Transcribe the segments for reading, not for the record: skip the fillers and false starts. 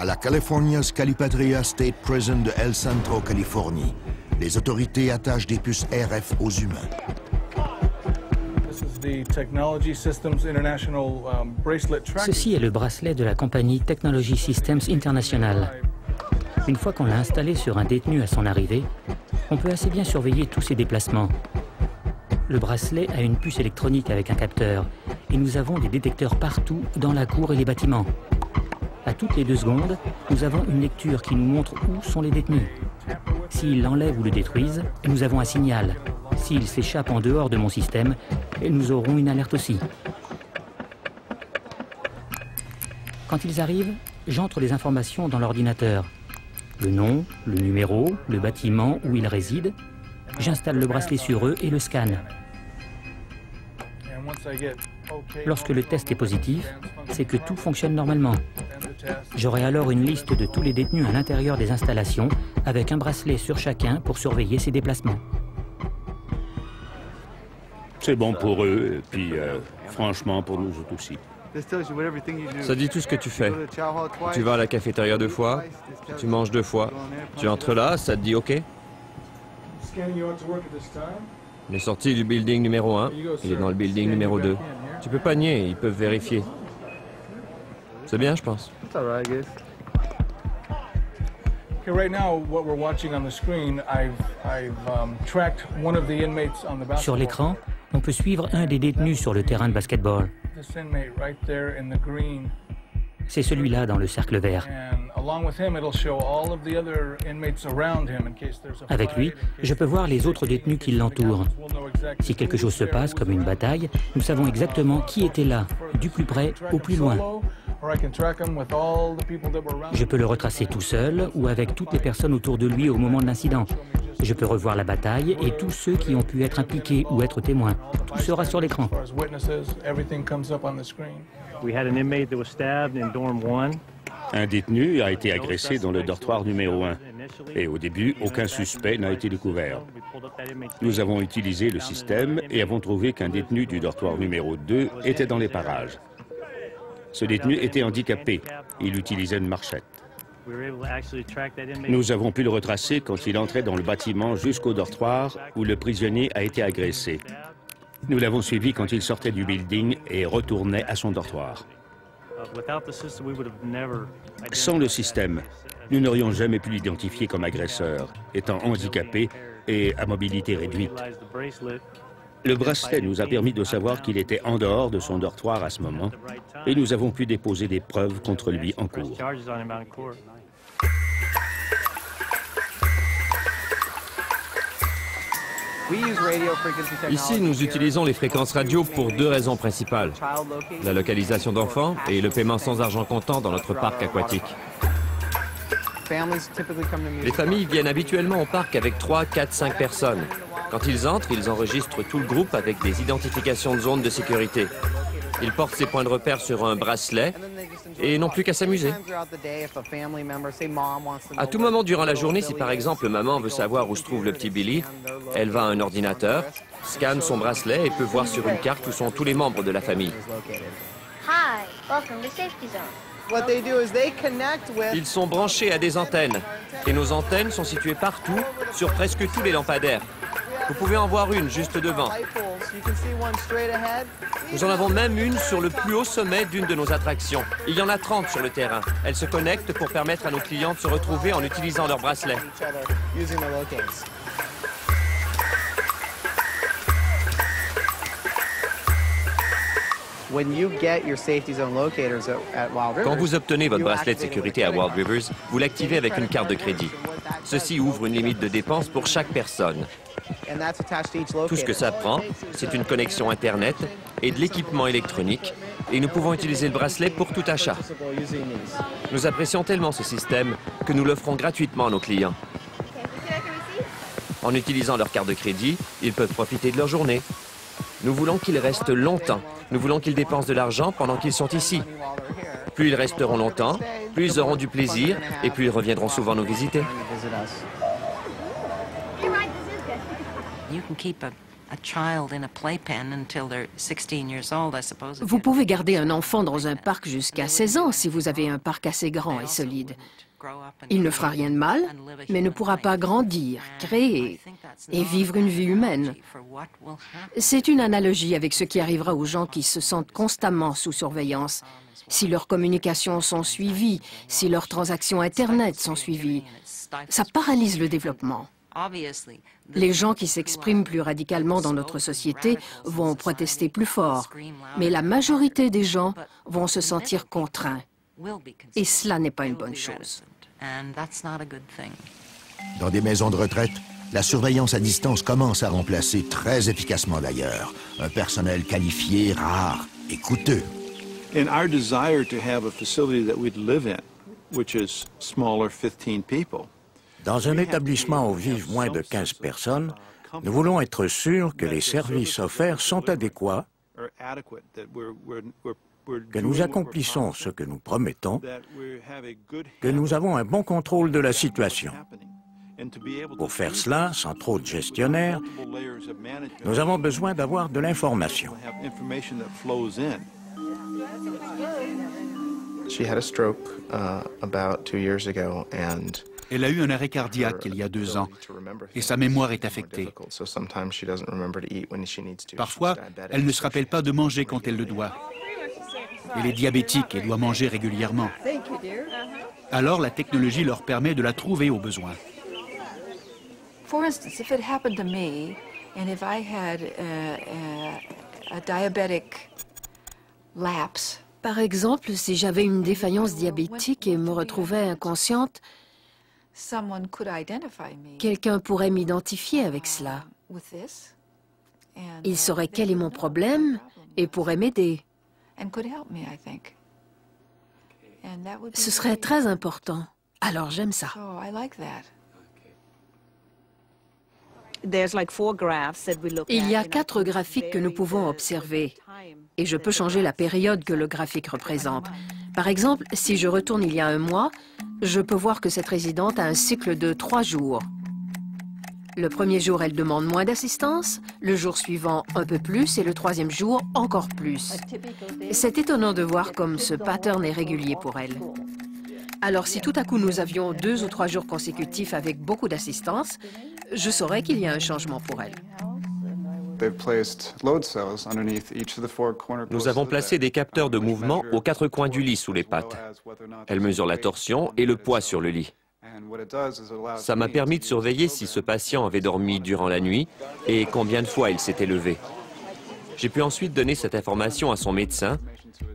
À la California's Calipatria State Prison de El Centro, Californie, les autorités attachent des puces RF aux humains. Ceci est le bracelet de la compagnie Technology Systems International. Une fois qu'on l'a installé sur un détenu à son arrivée, on peut assez bien surveiller tous ses déplacements. Le bracelet a une puce électronique avec un capteur et nous avons des détecteurs partout dans la cour et les bâtiments. À toutes les 2 secondes, nous avons une lecture qui nous montre où sont les détenus. S'ils l'enlèvent ou le détruisent, nous avons un signal. S'ils s'échappent en dehors de mon système, nous aurons une alerte aussi. Quand ils arrivent, j'entre les informations dans l'ordinateur. Le nom, le numéro, le bâtiment où ils résident. J'installe le bracelet sur eux et le scanne. Lorsque le test est positif, c'est que tout fonctionne normalement. J'aurai alors une liste de tous les détenus à l'intérieur des installations, avec un bracelet sur chacun pour surveiller ses déplacements. C'est bon pour eux, et puis franchement pour nous autres aussi. Ça dit tout ce que tu fais. Tu vas à la cafétéria 2 fois, tu manges 2 fois, tu entres là, ça te dit OK. Il est sorti du building numéro 1, il est dans le building numéro 2. Tu peux pas nier, ils peuvent vérifier. C'est bien, je pense. Sur l'écran, on peut suivre un des détenus sur le terrain de basketball. C'est celui-là dans le cercle vert. Avec lui, je peux voir les autres détenus qui l'entourent. Si quelque chose se passe, comme une bataille, nous savons exactement qui était là, du plus près au plus loin. Je peux le retracer tout seul ou avec toutes les personnes autour de lui au moment de l'incident. Je peux revoir la bataille et tous ceux qui ont pu être impliqués ou être témoins. Tout sera sur l'écran. Un détenu a été agressé dans le dortoir numéro 1. Et au début, aucun suspect n'a été découvert. Nous avons utilisé le système et avons trouvé qu'un détenu du dortoir numéro 2 était dans les parages. Ce détenu était handicapé. Il utilisait une marchette. Nous avons pu le retracer quand il entrait dans le bâtiment jusqu'au dortoir où le prisonnier a été agressé. Nous l'avons suivi quand il sortait du building et retournait à son dortoir. Sans le système, nous n'aurions jamais pu l'identifier comme agresseur, étant handicapé et à mobilité réduite. Le bracelet nous a permis de savoir qu'il était en dehors de son dortoir à ce moment et nous avons pu déposer des preuves contre lui en cours. Ici, nous utilisons les fréquences radio pour 2 raisons principales. La localisation d'enfants et le paiement sans argent comptant dans notre parc aquatique. Les familles viennent habituellement au parc avec 3, 4, 5 personnes. Quand ils entrent, ils enregistrent tout le groupe avec des identifications de zones de sécurité. Ils portent ces points de repère sur un bracelet et n'ont plus qu'à s'amuser. À tout moment durant la journée, si par exemple maman veut savoir où se trouve le petit Billy, elle va à un ordinateur, scanne son bracelet et peut voir sur une carte où sont tous les membres de la famille. Ils sont branchés à des antennes et nos antennes sont situées partout sur presque tous les lampadaires. Vous pouvez en voir une juste devant. Nous en avons même une sur le plus haut sommet d'une de nos attractions. Il y en a 30 sur le terrain. Elles se connectent pour permettre à nos clients de se retrouver en utilisant leur bracelet. Quand vous obtenez votre bracelet de sécurité à Wild Rivers, vous l'activez avec une carte de crédit. Ceci ouvre une limite de dépenses pour chaque personne. Tout ce que ça prend, c'est une connexion Internet et de l'équipement électronique, et nous pouvons utiliser le bracelet pour tout achat. Nous apprécions tellement ce système que nous l'offrons gratuitement à nos clients. En utilisant leur carte de crédit, ils peuvent profiter de leur journée. Nous voulons qu'ils restent longtemps. Nous voulons qu'ils dépensent de l'argent pendant qu'ils sont ici. Plus ils resteront longtemps, plus ils auront du plaisir et plus ils reviendront souvent nous visiter. Vous pouvez garder un enfant dans un parc jusqu'à 16 ans si vous avez un parc assez grand et solide. Il ne fera rien de mal, mais ne pourra pas grandir, créer et vivre une vie humaine. C'est une analogie avec ce qui arrivera aux gens qui se sentent constamment sous surveillance. Si leurs communications sont suivies, si leurs transactions Internet sont suivies, ça paralyse le développement. Les gens qui s'expriment plus radicalement dans notre société vont protester plus fort, mais la majorité des gens vont se sentir contraints. Et cela n'est pas une bonne chose. Dans des maisons de retraite, la surveillance à distance commence à remplacer, très efficacement d'ailleurs, un personnel qualifié, rare et coûteux. In our desire to have a facility that we'd live in, which is smaller, 15 people. Dans un établissement où vivent moins de 15 personnes, nous voulons être sûrs que les services offerts sont adéquats, que nous accomplissons ce que nous promettons, que nous avons un bon contrôle de la situation. Pour faire cela, sans trop de gestionnaires, nous avons besoin d'avoir de l'information. Elle a eu un arrêt cardiaque il y a 2 ans et sa mémoire est affectée. Parfois, elle ne se rappelle pas de manger quand elle le doit. Elle est diabétique et doit manger régulièrement. Alors, la technologie leur permet de la trouver au besoin. For instance, if it happened to me, and if I had a diabetic lapse. Par exemple, si j'avais une défaillance diabétique et me retrouvais inconsciente, quelqu'un pourrait m'identifier avec cela. Il saurait quel est mon problème et pourrait m'aider. Ce serait très important. Alors j'aime ça. Il y a 4 graphiques que nous pouvons observer et je peux changer la période que le graphique représente. Par exemple, si je retourne il y a 1 mois, je peux voir que cette résidente a un cycle de 3 jours. Le premier jour, elle demande moins d'assistance, le jour suivant, un peu plus, et le 3e jour, encore plus. C'est étonnant de voir comme ce pattern est régulier pour elle. Alors, si tout à coup nous avions 2 ou 3 jours consécutifs avec beaucoup d'assistance, je saurais qu'il y a un changement pour elle. Nous avons placé des capteurs de mouvement aux 4 coins du lit sous les pattes. Elles mesurent la torsion et le poids sur le lit. Ça m'a permis de surveiller si ce patient avait dormi durant la nuit et combien de fois il s'était levé. J'ai pu ensuite donner cette information à son médecin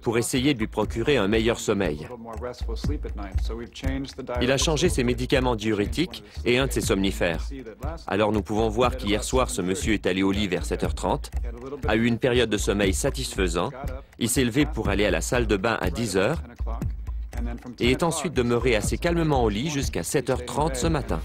pour essayer de lui procurer un meilleur sommeil. Il a changé ses médicaments diurétiques et un de ses somnifères. Alors nous pouvons voir qu'hier soir, ce monsieur est allé au lit vers 7h30, a eu une période de sommeil satisfaisant, il s'est levé pour aller à la salle de bain à 10h et est ensuite demeuré assez calmement au lit jusqu'à 7h30 ce matin.